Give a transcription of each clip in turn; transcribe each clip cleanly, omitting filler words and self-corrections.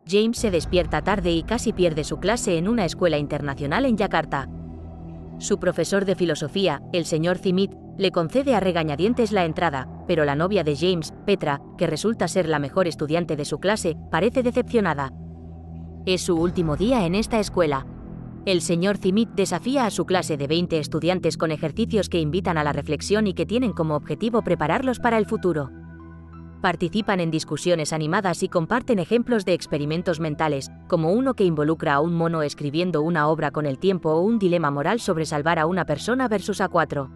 James se despierta tarde y casi pierde su clase en una escuela internacional en Yakarta. Su profesor de filosofía, el señor Zimit, le concede a regañadientes la entrada, pero la novia de James, Petra, que resulta ser la mejor estudiante de su clase, parece decepcionada. Es su último día en esta escuela. El señor Zimit desafía a su clase de 20 estudiantes con ejercicios que invitan a la reflexión y que tienen como objetivo prepararlos para el futuro. Participan en discusiones animadas y comparten ejemplos de experimentos mentales, como uno que involucra a un mono escribiendo una obra con el tiempo o un dilema moral sobre salvar a una persona versus a 4.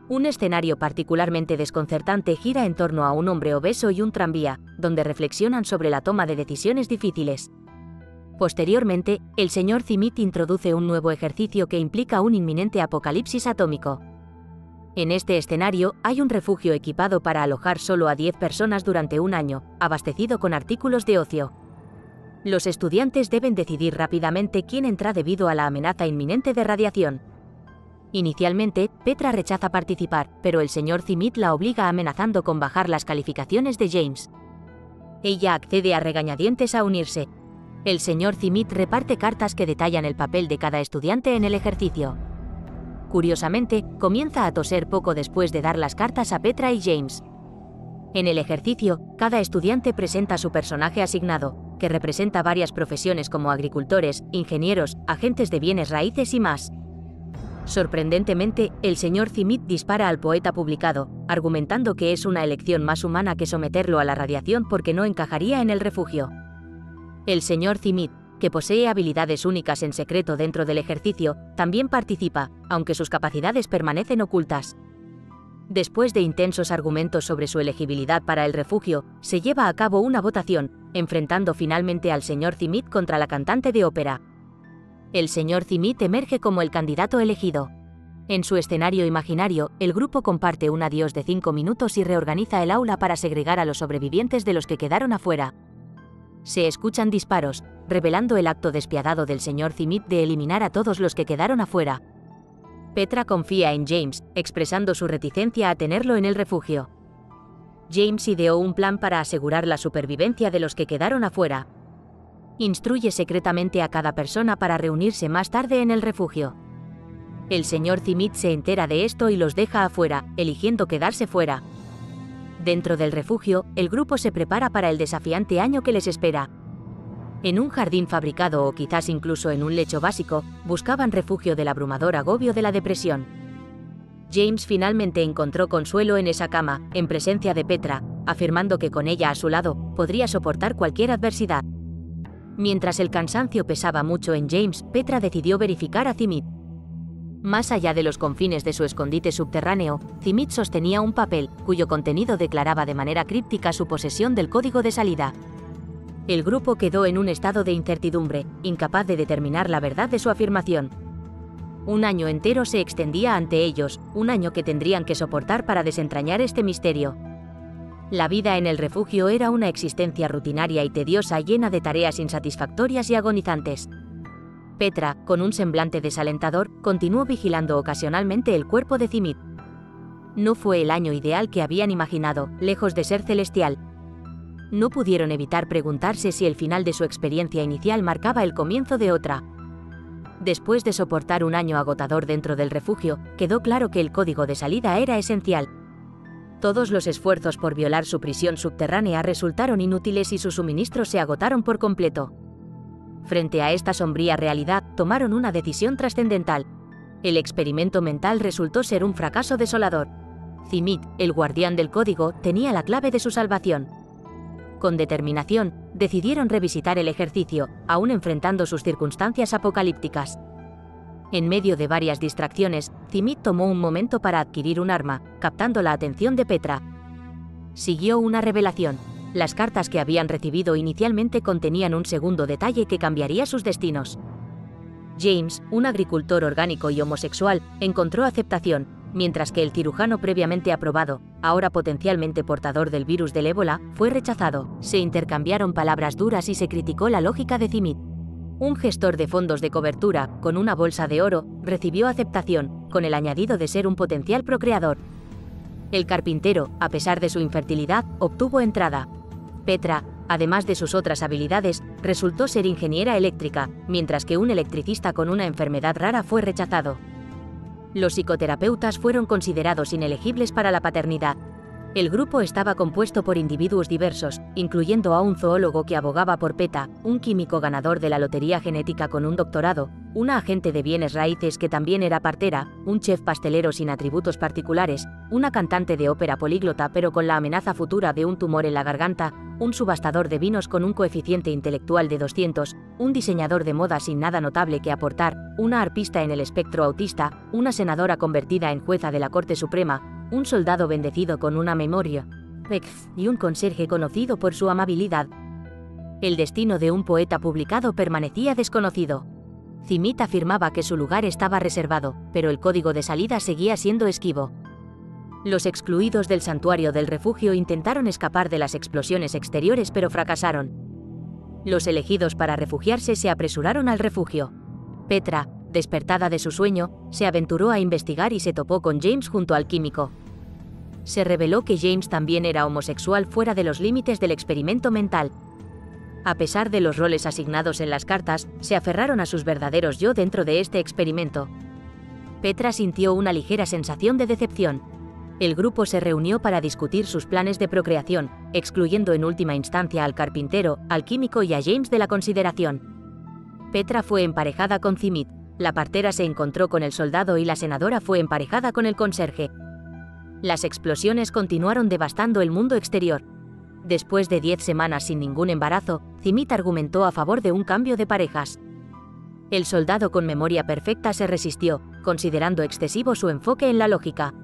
Un escenario particularmente desconcertante gira en torno a un hombre obeso y un tranvía, donde reflexionan sobre la toma de decisiones difíciles. Posteriormente, el señor Zimit introduce un nuevo ejercicio que implica un inminente apocalipsis atómico. En este escenario, hay un refugio equipado para alojar solo a 10 personas durante un año, abastecido con artículos de ocio. Los estudiantes deben decidir rápidamente quién entra debido a la amenaza inminente de radiación. Inicialmente, Petra rechaza participar, pero el señor Zimit la obliga amenazando con bajar las calificaciones de James. Ella accede a regañadientes a unirse. El señor Zimit reparte cartas que detallan el papel de cada estudiante en el ejercicio. Curiosamente, comienza a toser poco después de dar las cartas a Petra y James. En el ejercicio, cada estudiante presenta su personaje asignado, que representa varias profesiones como agricultores, ingenieros, agentes de bienes raíces y más. Sorprendentemente, el señor Zimit dispara al poeta publicado, argumentando que es una elección más humana que someterlo a la radiación porque no encajaría en el refugio. El señor Zimit, que posee habilidades únicas en secreto dentro del ejercicio, también participa, aunque sus capacidades permanecen ocultas. Después de intensos argumentos sobre su elegibilidad para el refugio, se lleva a cabo una votación, enfrentando finalmente al señor Zimit contra la cantante de ópera. El señor Zimit emerge como el candidato elegido. En su escenario imaginario, el grupo comparte un adiós de 5 minutos y reorganiza el aula para segregar a los sobrevivientes de los que quedaron afuera. Se escuchan disparos, revelando el acto despiadado del señor Zimit de eliminar a todos los que quedaron afuera. Petra confía en James, expresando su reticencia a tenerlo en el refugio. James ideó un plan para asegurar la supervivencia de los que quedaron afuera. Instruye secretamente a cada persona para reunirse más tarde en el refugio. El señor Zimit se entera de esto y los deja afuera, eligiendo quedarse fuera. Dentro del refugio, el grupo se prepara para el desafiante año que les espera. En un jardín fabricado o quizás incluso en un lecho básico, buscaban refugio del abrumador agobio de la depresión. James finalmente encontró consuelo en esa cama, en presencia de Petra, afirmando que con ella a su lado, podría soportar cualquier adversidad. Mientras el cansancio pesaba mucho en James, Petra decidió verificar a Zimit. Más allá de los confines de su escondite subterráneo, Zimit sostenía un papel, cuyo contenido declaraba de manera críptica su posesión del código de salida. El grupo quedó en un estado de incertidumbre, incapaz de determinar la verdad de su afirmación. Un año entero se extendía ante ellos, un año que tendrían que soportar para desentrañar este misterio. La vida en el refugio era una existencia rutinaria y tediosa llena de tareas insatisfactorias y agonizantes. Petra, con un semblante desalentador, continuó vigilando ocasionalmente el cuerpo de Zimit. No fue el año ideal que habían imaginado, lejos de ser celestial. No pudieron evitar preguntarse si el final de su experiencia inicial marcaba el comienzo de otra. Después de soportar un año agotador dentro del refugio, quedó claro que el código de salida era esencial. Todos los esfuerzos por violar su prisión subterránea resultaron inútiles y sus suministros se agotaron por completo. Frente a esta sombría realidad, tomaron una decisión trascendental. El experimento mental resultó ser un fracaso desolador. Zimit, el guardián del código, tenía la clave de su salvación. Con determinación, decidieron revisitar el ejercicio, aún enfrentando sus circunstancias apocalípticas. En medio de varias distracciones, Zimit tomó un momento para adquirir un arma, captando la atención de Petra. Siguió una revelación. Las cartas que habían recibido inicialmente contenían un segundo detalle que cambiaría sus destinos. James, un agricultor orgánico y homosexual, encontró aceptación, mientras que el cirujano previamente aprobado, ahora potencialmente portador del virus del ébola, fue rechazado. Se intercambiaron palabras duras y se criticó la lógica de Zimit. Un gestor de fondos de cobertura, con una bolsa de oro, recibió aceptación, con el añadido de ser un potencial procreador. El carpintero, a pesar de su infertilidad, obtuvo entrada. Petra, Además de sus otras habilidades, resultó ser ingeniera eléctrica, mientras que un electricista con una enfermedad rara fue rechazado. Los psicoterapeutas fueron considerados inelegibles para la paternidad. El grupo estaba compuesto por individuos diversos, incluyendo a un zoólogo que abogaba por PETA, un químico ganador de la lotería genética con un doctorado, una agente de bienes raíces que también era partera, un chef pastelero sin atributos particulares, una cantante de ópera políglota pero con la amenaza futura de un tumor en la garganta, un subastador de vinos con un coeficiente intelectual de 200, un diseñador de moda sin nada notable que aportar, una arpista en el espectro autista, una senadora convertida en jueza de la Corte Suprema, un soldado bendecido con una memoria y un conserje conocido por su amabilidad. El destino de un poeta publicado permanecía desconocido. Thimit afirmaba que su lugar estaba reservado, pero el código de salida seguía siendo esquivo. Los excluidos del santuario del refugio intentaron escapar de las explosiones exteriores pero fracasaron. Los elegidos para refugiarse se apresuraron al refugio. Petra, despertada de su sueño, se aventuró a investigar y se topó con James junto al químico. Se reveló que James también era homosexual fuera de los límites del experimento mental. A pesar de los roles asignados en las cartas, se aferraron a sus verdaderos yo dentro de este experimento. Petra sintió una ligera sensación de decepción. El grupo se reunió para discutir sus planes de procreación, excluyendo en última instancia al carpintero, al químico y a James de la consideración. Petra fue emparejada con Thimit, la partera se encontró con el soldado y la senadora fue emparejada con el conserje. Las explosiones continuaron devastando el mundo exterior. Después de 10 semanas sin ningún embarazo, Thimit argumentó a favor de un cambio de parejas. El soldado con memoria perfecta se resistió, considerando excesivo su enfoque en la lógica.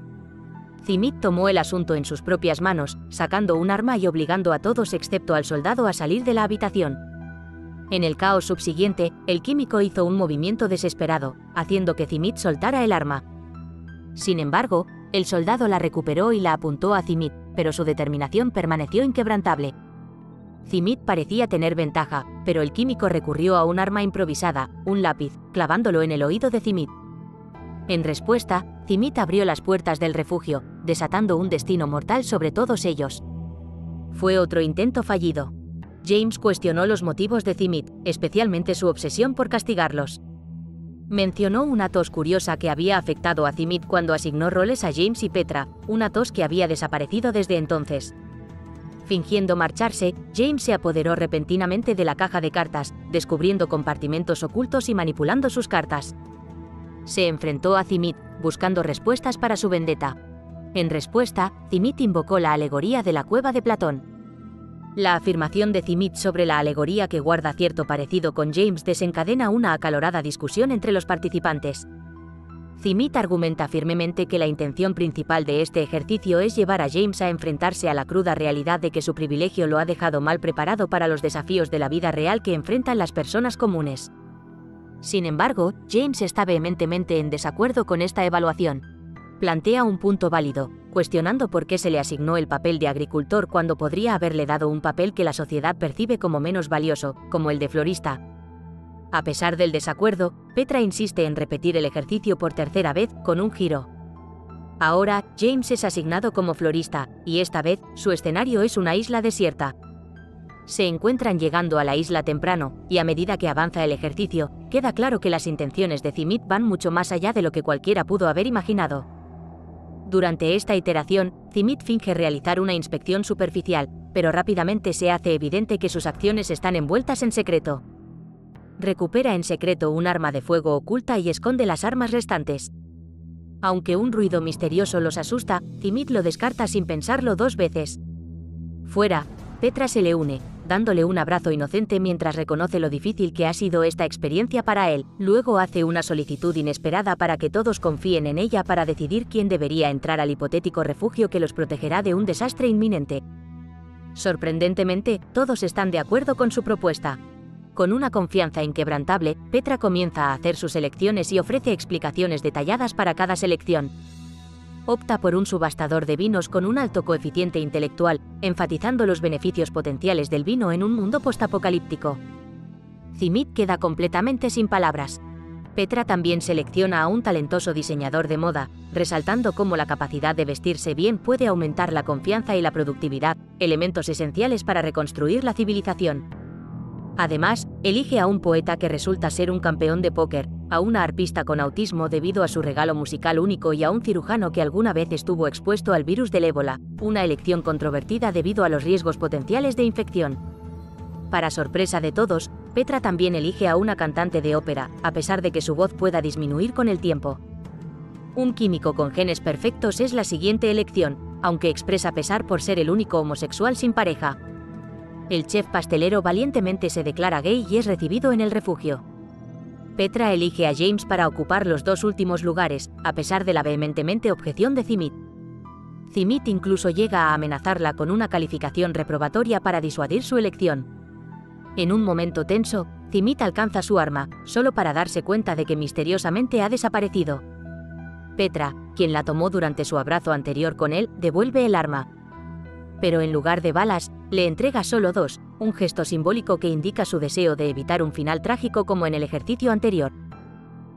Thimit tomó el asunto en sus propias manos, sacando un arma y obligando a todos excepto al soldado a salir de la habitación. En el caos subsiguiente, el químico hizo un movimiento desesperado, haciendo que Thimit soltara el arma. Sin embargo, el soldado la recuperó y la apuntó a Thimit, pero su determinación permaneció inquebrantable. Thimit parecía tener ventaja, pero el químico recurrió a un arma improvisada, un lápiz, clavándolo en el oído de Thimit. En respuesta, Thimit abrió las puertas del refugio, desatando un destino mortal sobre todos ellos. Fue otro intento fallido. James cuestionó los motivos de Thimit, especialmente su obsesión por castigarlos. Mencionó una tos curiosa que había afectado a Thimit cuando asignó roles a James y Petra, una tos que había desaparecido desde entonces. Fingiendo marcharse, James se apoderó repentinamente de la caja de cartas, descubriendo compartimentos ocultos y manipulando sus cartas. Se enfrentó a Thimit, buscando respuestas para su vendetta. En respuesta, Thimit invocó la alegoría de la cueva de Platón. La afirmación de Thimit sobre la alegoría que guarda cierto parecido con James desencadena una acalorada discusión entre los participantes. Thimit argumenta firmemente que la intención principal de este ejercicio es llevar a James a enfrentarse a la cruda realidad de que su privilegio lo ha dejado mal preparado para los desafíos de la vida real que enfrentan las personas comunes. Sin embargo, James está vehementemente en desacuerdo con esta evaluación. Plantea un punto válido, cuestionando por qué se le asignó el papel de agricultor cuando podría haberle dado un papel que la sociedad percibe como menos valioso, como el de florista. A pesar del desacuerdo, Petra insiste en repetir el ejercicio por tercera vez, con un giro. Ahora, James es asignado como florista, y esta vez, su escenario es una isla desierta. Se encuentran llegando a la isla temprano, y a medida que avanza el ejercicio, queda claro que las intenciones de Thimit van mucho más allá de lo que cualquiera pudo haber imaginado. Durante esta iteración, Thimit finge realizar una inspección superficial, pero rápidamente se hace evidente que sus acciones están envueltas en secreto. Recupera en secreto un arma de fuego oculta y esconde las armas restantes. Aunque un ruido misterioso los asusta, Thimit lo descarta sin pensarlo 2 veces. Fuera, Petra se le une, dándole un abrazo inocente mientras reconoce lo difícil que ha sido esta experiencia para él. Luego hace una solicitud inesperada para que todos confíen en ella para decidir quién debería entrar al hipotético refugio que los protegerá de un desastre inminente. Sorprendentemente, todos están de acuerdo con su propuesta. Con una confianza inquebrantable, Petra comienza a hacer sus elecciones y ofrece explicaciones detalladas para cada selección. Opta por un subastador de vinos con un alto coeficiente intelectual, enfatizando los beneficios potenciales del vino en un mundo postapocalíptico. Thimit queda completamente sin palabras. Petra también selecciona a un talentoso diseñador de moda, resaltando cómo la capacidad de vestirse bien puede aumentar la confianza y la productividad, elementos esenciales para reconstruir la civilización. Además, elige a un poeta que resulta ser un campeón de póker, a una arpista con autismo debido a su regalo musical único y a un cirujano que alguna vez estuvo expuesto al virus del ébola, una elección controvertida debido a los riesgos potenciales de infección. Para sorpresa de todos, Petra también elige a una cantante de ópera, a pesar de que su voz pueda disminuir con el tiempo. Un químico con genes perfectos es la siguiente elección, aunque expresa pesar por ser el único homosexual sin pareja. El chef pastelero valientemente se declara gay y es recibido en el refugio. Petra elige a James para ocupar los dos últimos lugares, a pesar de la vehementemente objeción de Thimit. Thimit incluso llega a amenazarla con una calificación reprobatoria para disuadir su elección. En un momento tenso, Thimit alcanza su arma, solo para darse cuenta de que misteriosamente ha desaparecido. Petra, quien la tomó durante su abrazo anterior con él, devuelve el arma. Pero en lugar de balas, le entrega solo 2, un gesto simbólico que indica su deseo de evitar un final trágico como en el ejercicio anterior.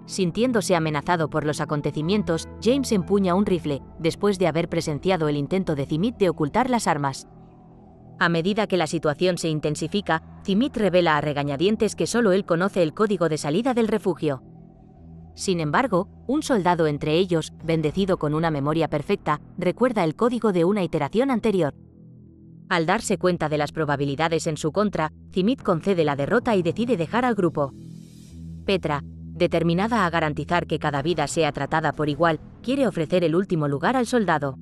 Sintiéndose amenazado por los acontecimientos, James empuña un rifle, después de haber presenciado el intento de Thimit de ocultar las armas. A medida que la situación se intensifica, Thimit revela a regañadientes que solo él conoce el código de salida del refugio. Sin embargo, un soldado entre ellos, bendecido con una memoria perfecta, recuerda el código de una iteración anterior. Al darse cuenta de las probabilidades en su contra, Thimit concede la derrota y decide dejar al grupo. Petra, determinada a garantizar que cada vida sea tratada por igual, quiere ofrecer el último lugar al soldado.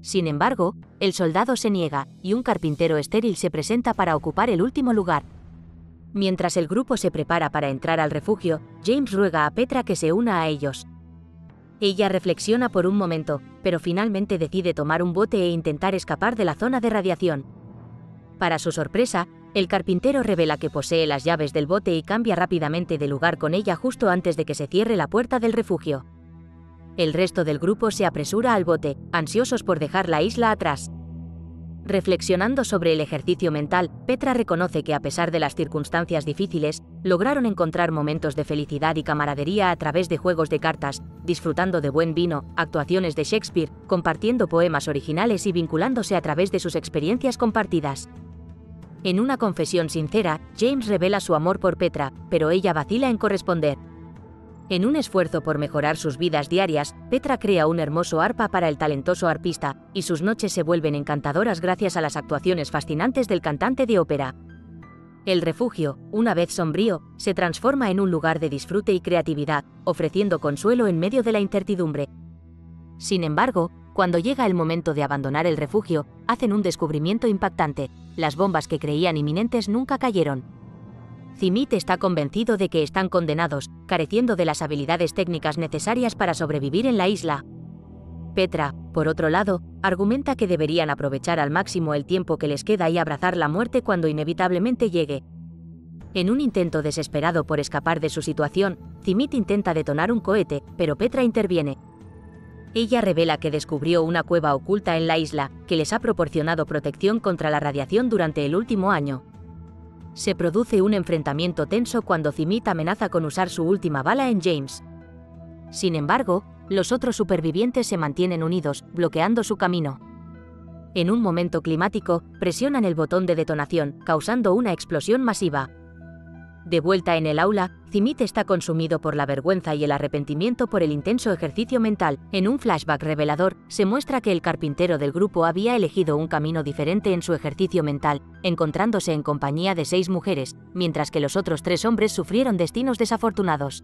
Sin embargo, el soldado se niega, y un carpintero estéril se presenta para ocupar el último lugar. Mientras el grupo se prepara para entrar al refugio, James ruega a Petra que se una a ellos. Ella reflexiona por un momento, pero finalmente decide tomar un bote e intentar escapar de la zona de radiación. Para su sorpresa, el carpintero revela que posee las llaves del bote y cambia rápidamente de lugar con ella justo antes de que se cierre la puerta del refugio. El resto del grupo se apresura al bote, ansiosos por dejar la isla atrás. Reflexionando sobre el ejercicio mental, Petra reconoce que a pesar de las circunstancias difíciles, lograron encontrar momentos de felicidad y camaradería a través de juegos de cartas, disfrutando de buen vino, actuaciones de Shakespeare, compartiendo poemas originales y vinculándose a través de sus experiencias compartidas. En una confesión sincera, James revela su amor por Petra, pero ella vacila en corresponder. En un esfuerzo por mejorar sus vidas diarias, Petra crea un hermoso arpa para el talentoso arpista, y sus noches se vuelven encantadoras gracias a las actuaciones fascinantes del cantante de ópera. El refugio, una vez sombrío, se transforma en un lugar de disfrute y creatividad, ofreciendo consuelo en medio de la incertidumbre. Sin embargo, cuando llega el momento de abandonar el refugio, hacen un descubrimiento impactante: las bombas que creían inminentes nunca cayeron. Thimit está convencido de que están condenados, careciendo de las habilidades técnicas necesarias para sobrevivir en la isla. Petra, por otro lado, argumenta que deberían aprovechar al máximo el tiempo que les queda y abrazar la muerte cuando inevitablemente llegue. En un intento desesperado por escapar de su situación, Thimit intenta detonar un cohete, pero Petra interviene. Ella revela que descubrió una cueva oculta en la isla, que les ha proporcionado protección contra la radiación durante el último año. Se produce un enfrentamiento tenso cuando Thimit amenaza con usar su última bala en James. Sin embargo, los otros supervivientes se mantienen unidos, bloqueando su camino. En un momento climático, presionan el botón de detonación, causando una explosión masiva. De vuelta en el aula, Thimit está consumido por la vergüenza y el arrepentimiento por el intenso ejercicio mental. En un flashback revelador, se muestra que el carpintero del grupo había elegido un camino diferente en su ejercicio mental, encontrándose en compañía de 6 mujeres, mientras que los otros 3 hombres sufrieron destinos desafortunados.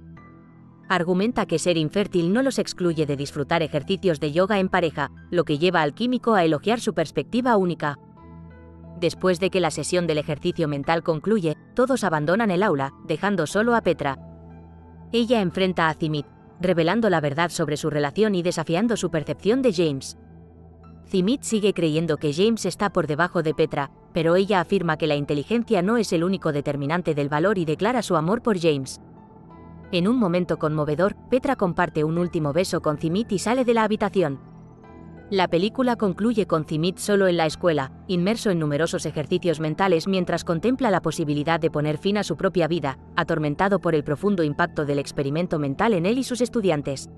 Argumenta que ser infértil no los excluye de disfrutar ejercicios de yoga en pareja, lo que lleva al químico a elogiar su perspectiva única. Después de que la sesión del ejercicio mental concluye, todos abandonan el aula, dejando solo a Petra. Ella enfrenta a Thimit, revelando la verdad sobre su relación y desafiando su percepción de James. Thimit sigue creyendo que James está por debajo de Petra, pero ella afirma que la inteligencia no es el único determinante del valor y declara su amor por James. En un momento conmovedor, Petra comparte un último beso con Thimit y sale de la habitación. La película concluye con Cimit solo en la escuela, inmerso en numerosos ejercicios mentales mientras contempla la posibilidad de poner fin a su propia vida, atormentado por el profundo impacto del experimento mental en él y sus estudiantes.